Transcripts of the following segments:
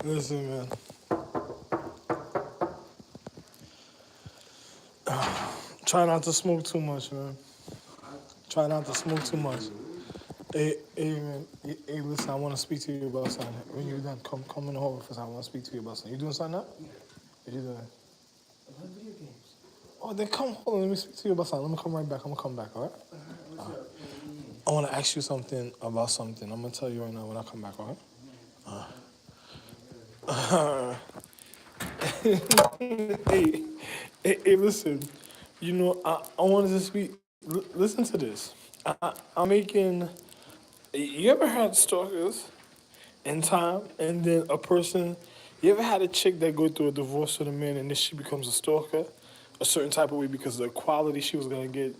Listen, man. Try not to smoke too much, man. Try not to smoke too much. Hey, man. Hey, listen. I want to speak to you about something. When you're done, come in the office. I want to speak to you about something. You doing something now? What you doing? Video games. Oh, then come. Hold on. Let me speak to you about something. Let me come right back. I'm gonna come back. All right. I want to ask you something about something. I'm gonna tell you right now when I come back. All right. hey, hey, listen. I wanted to speak. Listen to this. I'm making. You ever had stalkers in time, and then a person? You ever had a chick that go through a divorce with a man, and then she becomes a stalker, a certain type of way because of the quality she was gonna get.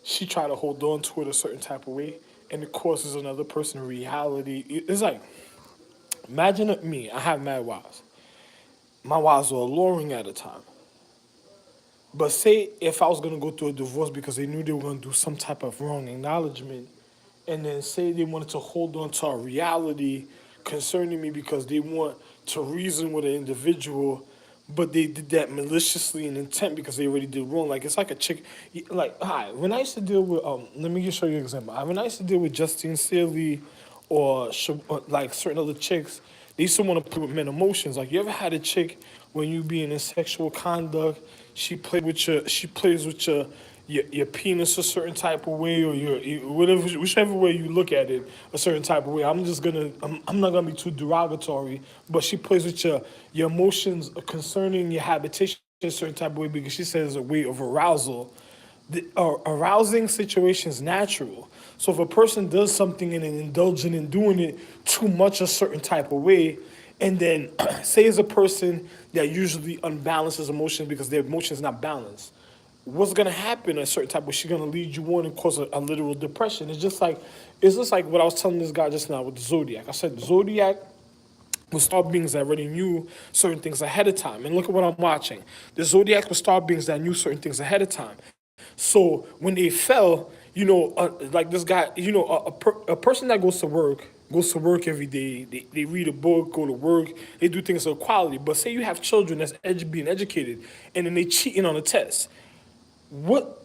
She tried to hold on to it a certain type of way, and it causes another person reality. It's like imagine me. I have mad wives. My wives were alluring at a time. But say if I was gonna go through a divorce because they knew they were gonna do some type of wrong acknowledgement, and then say they wanted to hold on to a reality concerning me because they want to reason with an individual, but they did that maliciously and intent because they already did wrong. Like it's like a chick, like hi. When I used to deal with let me just show you an example. When I used to deal with Justine Sealy or like certain other chicks, they used to want to play with men emotions. Like you ever had a chick when you being in sexual conduct, she plays with your penis a certain type of way or whatever, whichever way you look at it a certain type of way. I'm not gonna be too derogatory, but she plays with your emotions concerning your habitation a certain type of way because she says a way of arousal. Arousing situations natural. So if a person does something and then indulging in doing it too much a certain type of way, and then say as a person that usually unbalances emotions because their emotions not balanced, what's gonna happen a certain type of way? She's gonna lead you on and cause a literal depression. It's just like what I was telling this guy just now with the zodiac. I said the zodiac with star beings that already knew certain things ahead of time. And look at what I'm watching. The zodiac with star beings that knew certain things ahead of time. So when they fell, like this guy, a person that goes to work every day. They read a book, go to work, they do things of quality. But say you have children that's being educated, and then they cheating on a test. What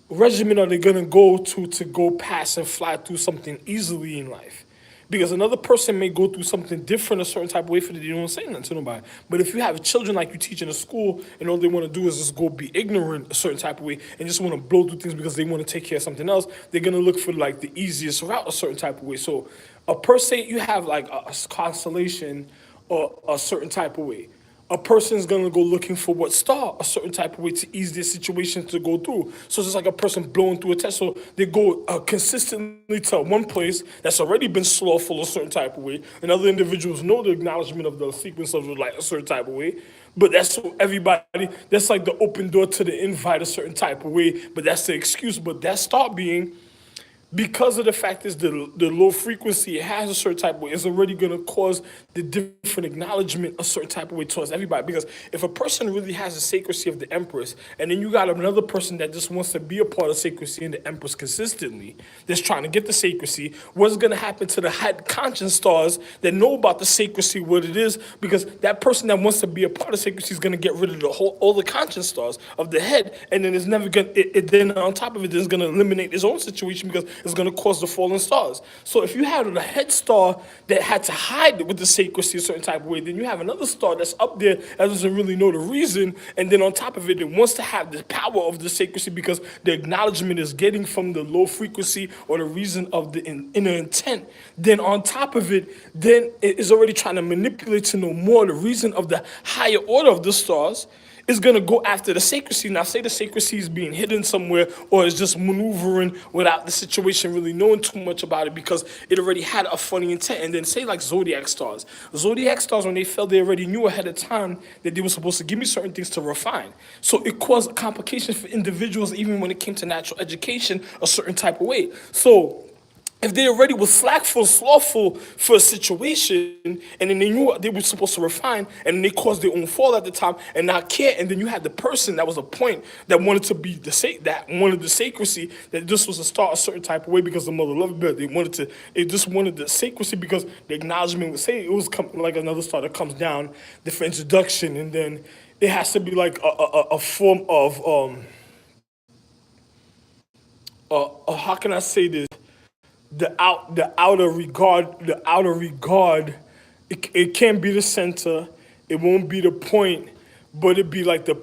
regimen are they gonna go to go pass and fly through something easily in life? Because another person may go through something different a certain type of way for that they don't say nothing to nobody. But if you have children like you teach in a school and all they want to do is just go be ignorant a certain type of way and just want to blow through things because they want to take care of something else, they're gonna look for like the easiest route a certain type of way. So a per se you have like a constellation or a certain type of way, a person's gonna go looking for what star a certain type of way to ease their situation to go through. So it's just like a person blowing through a test. So they go consistently to one place that's already been slothful a certain type of way, and other individuals know the acknowledgement of the sequence of like a certain type of way. But that's so everybody. That's like the open door to the invite a certain type of way. But that's the excuse. But that star being because of the fact is the low frequency it has a certain type of way, it's already going to cause the different acknowledgement a certain type of way towards everybody. Because if a person really has the sacredcy of the empress, and then you got another person that just wants to be a part of sacredcy and the empress consistently, that's trying to get the sacredcy, what's going to happen to the high conscious stars that know about the sacredcy, what it is? Because that person that wants to be a part of sacredcy is going to get rid of all the conscious stars of the head, and then it's never going then on top of it, it's going to eliminate his own situation because it's going to cause the fallen stars. So if you had a head star that had to hide with the sacredcy a certain type of way, then you have another star that's up there that doesn't really know the reason, and then on top of it, it wants to have the power of the sacredcy because the acknowledgement is getting from the low frequency or the reason of the inner intent. Then on top of it, then it is already trying to manipulate to know more the reason of the higher order of the stars is going to go after the sacredcy. Now, say the sacredcy is being hidden somewhere or is just maneuvering without the situation really knowing too much about it because it already had a funny intent. And then say like zodiac stars. Zodiac stars, when they fell, they already knew ahead of time that they were supposed to give me certain things to refine. So it caused complications for individuals even when it came to natural education a certain type of way. So if they already was slackful, slothful for a situation, and then they knew what they were supposed to refine, and then they caused their own fall at the time and not care, and then you had the person that was a point that wanted to be that wanted the sacrecy, that this was to start a certain type of way because the mother loved it. They just wanted the sacrecy because the acknowledgement would say it was like another star that comes down, the introduction, and then it has to be like a form of how can I say this? The outer regard, it can't be the center, it won't be the point, but it'd be like the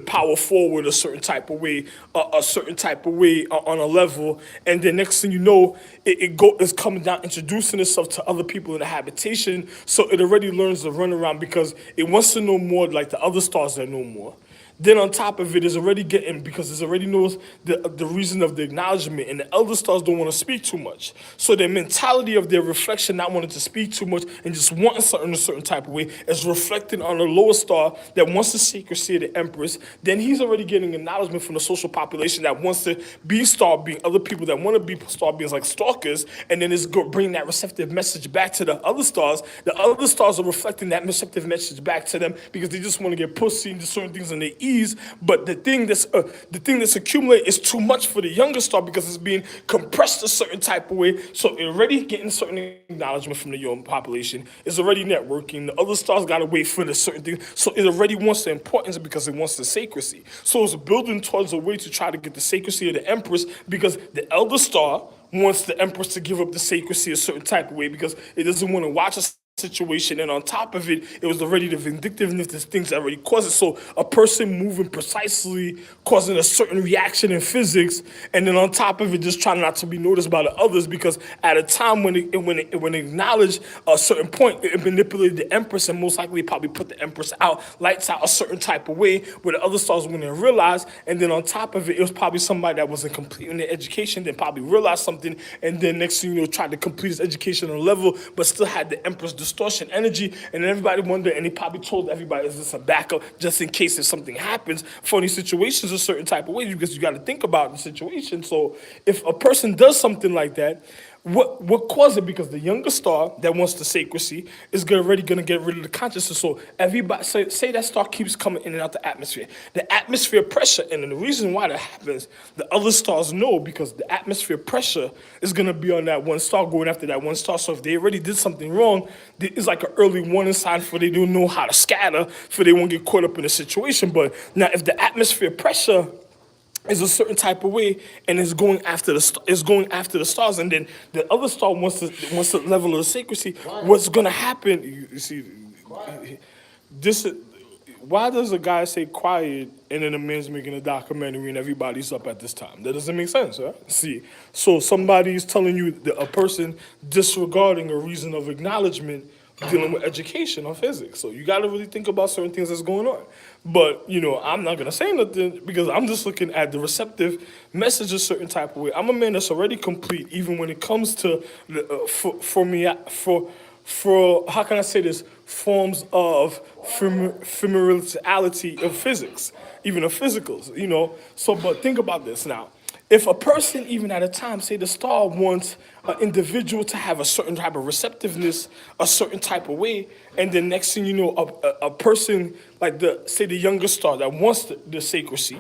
power forward a certain type of way, a certain type of way on a level, and then next thing you know, it's coming down, introducing itself to other people in the habitation, so it already learns to run around because it wants to know more like the other stars that know more. Then on top of it is already getting, because it already knows the reason of the acknowledgement, and the elder stars don't want to speak too much. So their mentality of their reflection, not wanting to speak too much and just wanting something a certain type of way, is reflected on the lower star that wants the secrecy of the empress. Then he's already getting acknowledgement from the social population that wants to be star being, other people that want to be star beings like stalkers, and then it's bringing that receptive message back to the other stars. The other stars are reflecting that receptive message back to them because they just want to get pussy and certain things in their ease. But the thing that's accumulated is too much for the younger star because it's being compressed a certain type of way. So it already getting certain acknowledgement from the young population. It's already networking. The other stars gotta wait for the certain thing. So it already wants the importance because it wants the sacrecy. So it's building towards a way to try to get the sacrecy of the empress because the elder star wants the empress to give up the sacrecy a certain type of way because it doesn't want to watch a situation, and on top of it, it was already the vindictiveness, the things that already caused it. So a person moving precisely, causing a certain reaction in physics, and then on top of it, just trying not to be noticed by the others because at a time when it acknowledged a certain point, it manipulated the empress, and most likely probably put the empress out, lights out a certain type of way where the other stars wouldn't realize, and then on top of it, it was probably somebody that wasn't complete in their education, then probably realized something, and then next thing you know, tried to complete his educational level, but still had the empress distortion energy, and then everybody wondered, and he probably told everybody, is this a backup just in case if something happens? Funny situations a certain type of way because you got to think about the situation. So if a person does something like that, what caused it? Because the younger star that wants the sacrecy is already gonna get rid of the consciousness. So everybody say that star keeps coming in and out the atmosphere. The atmosphere pressure, and then the reason why that happens, the other stars know because the atmosphere pressure is gonna be on that one star going after that one star. So if they already did something wrong, it's like an early warning sign for they don't know how to scatter, for they won't get caught up in a situation. But now if the atmosphere pressure is a certain type of way, and is going after the stars, and then the other star wants the level of the sacrecy. What's gonna happen? You see, this. Why does a guy say quiet and then a man's making a documentary and everybody's up at this time? That doesn't make sense, right? See, so somebody's telling you that a person disregarding a reason of acknowledgement dealing with education or physics. So you got to really think about certain things that's going on. But, I'm not going to say nothing because I'm just looking at the receptive message a certain type of way. I'm a man that's already complete, even when it comes to, for how can I say this, forms of familiarity of physics, even of physicals. So, but think about this now. If a person, even at a time, say the star wants an individual to have a certain type of receptiveness, a certain type of way, and then next thing you know, a person like the younger star that wants the sacrecy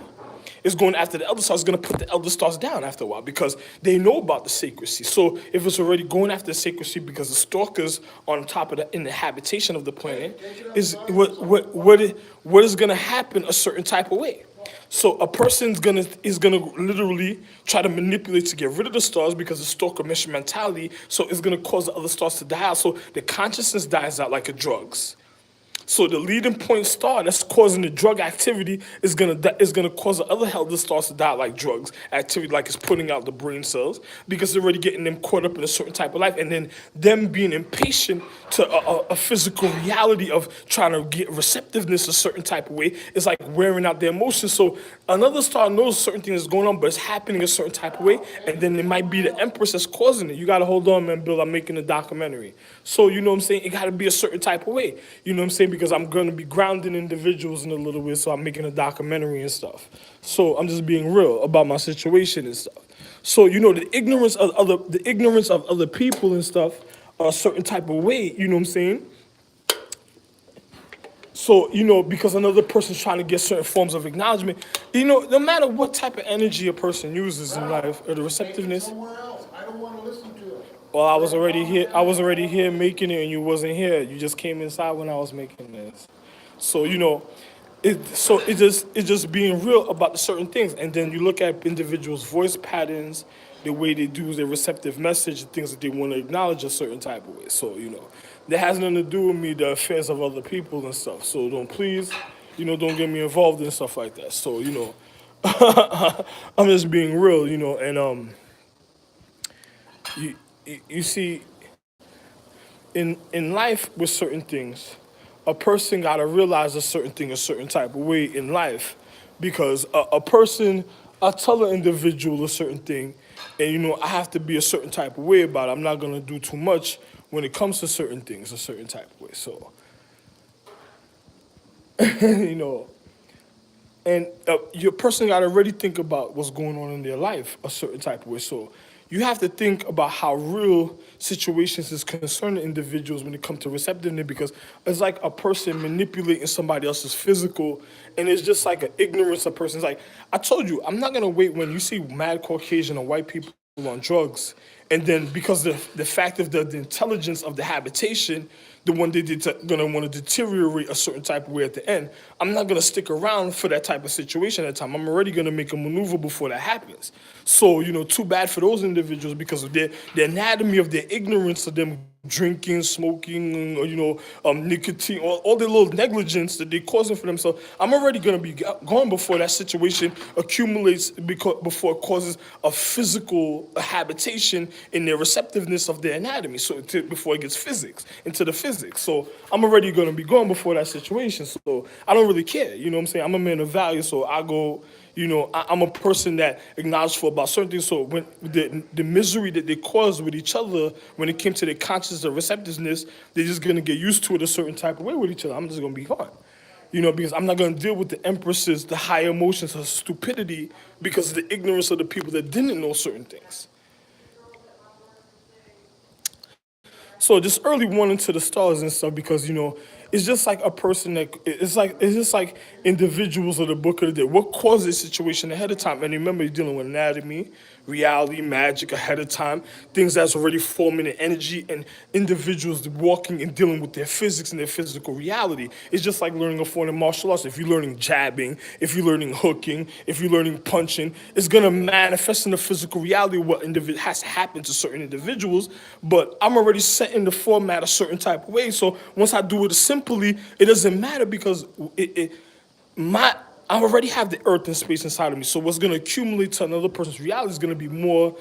is going after the elder star, is going to put the elder stars down after a while because they know about the sacrecy. So if it's already going after the sacrecy because the stalkers on top of in the habitation of the planet, is what is going to happen a certain type of way. So a person's is gonna literally try to manipulate to get rid of the stars because the stalker mission mentality. So it's gonna cause the other stars to die out. So the consciousness dies out like a drugs. So the leading point star that's causing the drug activity is gonna cause the other elder stars to die like drugs activity, like it's putting out the brain cells because they're already getting them caught up in a certain type of life, and then them being impatient to a physical reality of trying to get receptiveness a certain type of way is like wearing out their emotions. So another star knows certain things is going on, but it's happening a certain type of way, and then it might be the empress that's causing it. You gotta hold on, man, Bill. I'm making a documentary, so you know what I'm saying. It gotta be a certain type of way. You know what I'm saying. Because I'm going to be grounding individuals in a little bit, so I'm making a documentary and stuff. So I'm just being real about my situation and stuff. So the ignorance of other people and stuff a certain type of way. You know what I'm saying? So, because another person's trying to get certain forms of acknowledgement, no matter what type of energy a person uses in life, or the receptiveness. Somewhere else. I don't want to listen to it. Well, I was already here making it, and you wasn't here. You just came inside when I was making this. So, it's just being real about the certain things, and then you look at individuals' voice patterns, the way they do their receptive message, the things that they want to acknowledge a certain type of way. So, that has nothing to do with me, the affairs of other people and stuff. So don't please, don't get me involved in stuff like that. So, I'm just being real, and you see, in life with certain things, a person gotta realize a certain thing a certain type of way in life, because a person, I tell an individual a certain thing, and I have to be a certain type of way about it. I'm not gonna do too much when it comes to certain things a certain type of way. So you know, and your person got to already think about what's going on in their life a certain type of way. So you have to think about how real situations is concerning individuals when it comes to receptiveness, because it's like a person manipulating somebody else's physical, and it's just like an ignorance of persons. Like I told you, I'm not gonna wait when you see mad Caucasian and white people on drugs, and then because the fact of the intelligence of the habitation, the one they did gonna want to deteriorate a certain type of way at the end. I'm not gonna stick around for that type of situation at the time. I'm already gonna make a maneuver before that happens. So too bad for those individuals, because of the anatomy of their ignorance of them drinking, smoking, or nicotine, all the little negligence that they're causing for themselves. I'm already gonna be gone before that situation accumulates, because before it causes a physical habitation in their receptiveness of their anatomy. So before it gets into the physics. So I'm already gonna be gone before that situation. So I don't really care. You know what I'm saying? I'm a man of value, so I go. I'm a person that acknowledges for about certain things. So when the misery that they caused with each other, when it came to their conscious or receptiveness, they're just gonna get used to it a certain type of way with each other. I'm just gonna be gone. Because I'm not gonna deal with the empresses, the high emotions of stupidity, because of the ignorance of the people that didn't know certain things. So just early warning to the stars and stuff, because it's just like a person that it's just like individuals of the book of the day. What causes a situation ahead of time? And remember, you're dealing with anatomy, reality, magic ahead of time, things that's already forming an energy, and individuals walking and dealing with their physics and their physical reality. It's just like learning a form of martial arts. If you're learning jabbing, if you're learning hooking, if you're learning punching, it's gonna manifest in the physical reality what has to happen to certain individuals. But I'm already setting the format a certain type of way. So once I do it simply, it doesn't matter, because my I already have the earth and space inside of me. So what's gonna accumulate to another person's reality is gonna be more